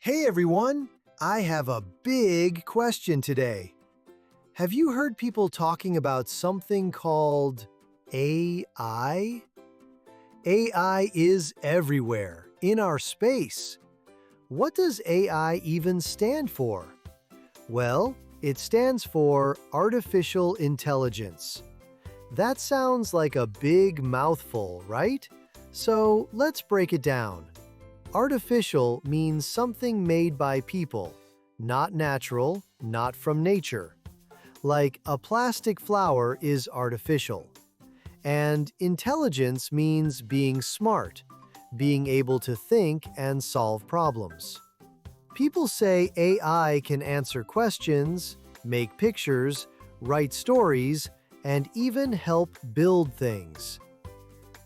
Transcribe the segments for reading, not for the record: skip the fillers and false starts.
Hey everyone! I have a big question today. Have you heard people talking about something called AI? AI is everywhere, in our space. What does AI even stand for? Well, it stands for Artificial Intelligence. That sounds like a big mouthful, right? So let's break it down. Artificial means something made by people, not natural, not from nature. Like a plastic flower is artificial. And intelligence means being smart, being able to think and solve problems. People say AI can answer questions, make pictures, write stories, and even help build things.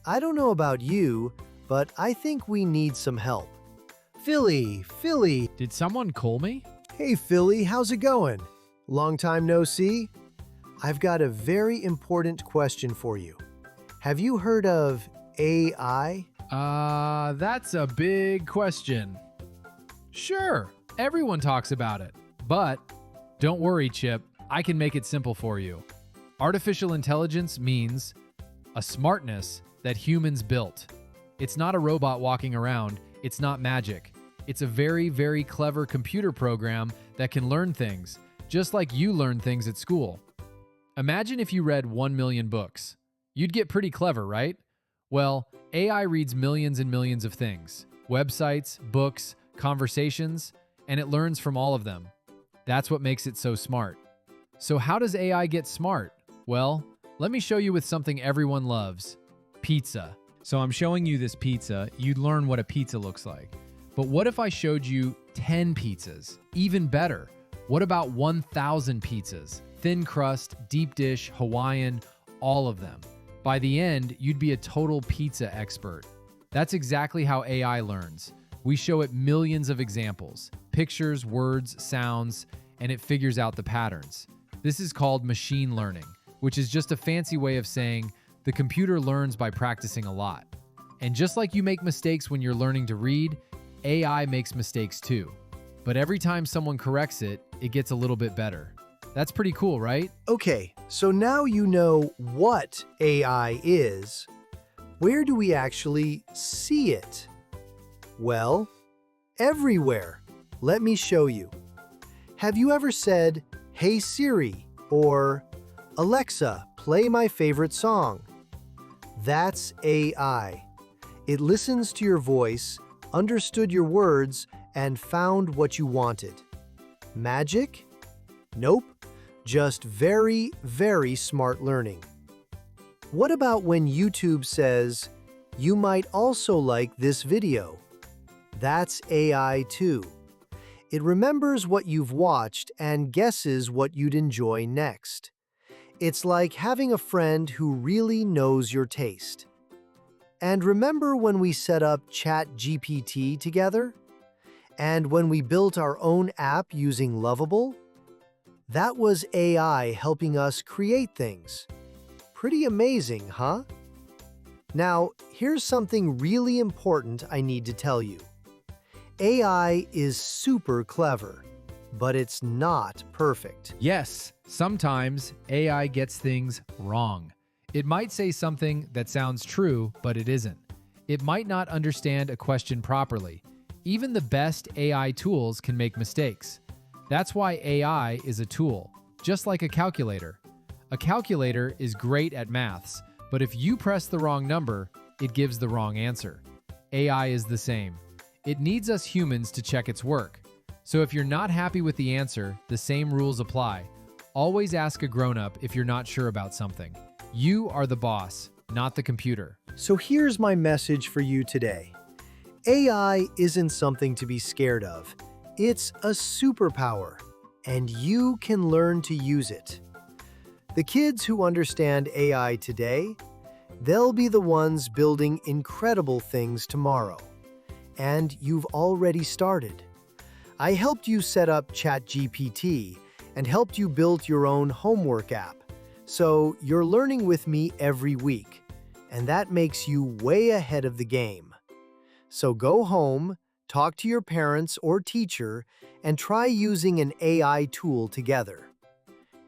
I don't know about you, but I think we need some help. Philly! Did someone call me? Hey Philly, how's it going? Long time no see? I've got a very important question for you. Have you heard of AI? That's a big question. Sure, everyone talks about it. But don't worry, Chip, I can make it simple for you. Artificial intelligence means a smartness that humans built. It's not a robot walking around. It's not magic. It's a very, very clever computer program that can learn things, just like you learn things at school. Imagine if you read 1 million books. You'd get pretty clever, right? Well, AI reads millions and millions of things, websites, books, conversations, and it learns from all of them. That's what makes it so smart. So how does AI get smart? Well, let me show you with something everyone loves: pizza. So I'm showing you this pizza. You'd learn what a pizza looks like. But what if I showed you 10 pizzas? Even better. What about 1,000 pizzas? Thin crust, deep dish, Hawaiian, all of them. By the end, you'd be a total pizza expert. That's exactly how AI learns. We show it millions of examples, pictures, words, sounds, and it figures out the patterns. This is called machine learning, which is just a fancy way of saying the computer learns by practicing a lot. And just like you make mistakes when you're learning to read, AI makes mistakes too. But every time someone corrects it, it gets a little bit better. That's pretty cool, right? Okay, so now you know what AI is. Where do we actually see it? Well, everywhere. Let me show you. Have you ever said, "Hey Siri," or "Alexa, play my favorite song"? That's AI. It listens to your voice, understood your words, and found what you wanted. Magic? Nope. Just very, very smart learning. What about when YouTube says, "You might also like this video"? That's AI too. It remembers what you've watched and guesses what you'd enjoy next. It's like having a friend who really knows your taste. And remember when we set up ChatGPT together? And when we built our own app using Lovable? That was AI helping us create things. Pretty amazing, huh? Now, here's something really important I need to tell you. AI is super clever, but it's not perfect. Yes, sometimes AI gets things wrong. It might say something that sounds true, but it isn't. It might not understand a question properly. Even the best AI tools can make mistakes. That's why AI is a tool, just like a calculator. A calculator is great at maths, but if you press the wrong number, it gives the wrong answer. AI is the same. It needs us humans to check its work. So if you're not happy with the answer, the same rules apply. Always ask a grown-up if you're not sure about something. You are the boss, not the computer. So here's my message for you today. AI isn't something to be scared of. It's a superpower, and you can learn to use it. The kids who understand AI today, they'll be the ones building incredible things tomorrow. And you've already started. I helped you set up ChatGPT and helped you build your own homework app. So you're learning with me every week, and that makes you way ahead of the game. So go home, talk to your parents or teacher and try using an AI tool together.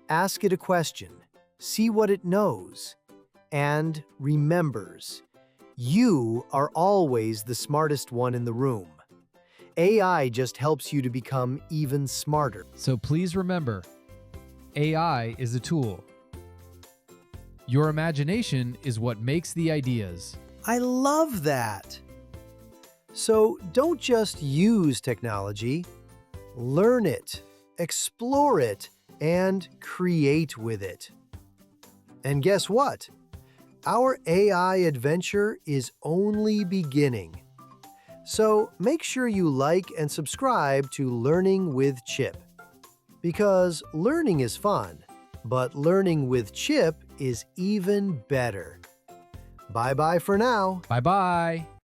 Ask it a question, see what it knows, and remembers. You are always the smartest one in the room. AI just helps you to become even smarter. So please remember, AI is a tool. Your imagination is what makes the ideas. I love that. So don't just use technology, learn it, explore it, and create with it. And guess what? Our AI adventure is only beginning. So make sure you like and subscribe to Learning with Chip. Because learning is fun, but learning with Chip is even better. Bye-bye for now. Bye-bye.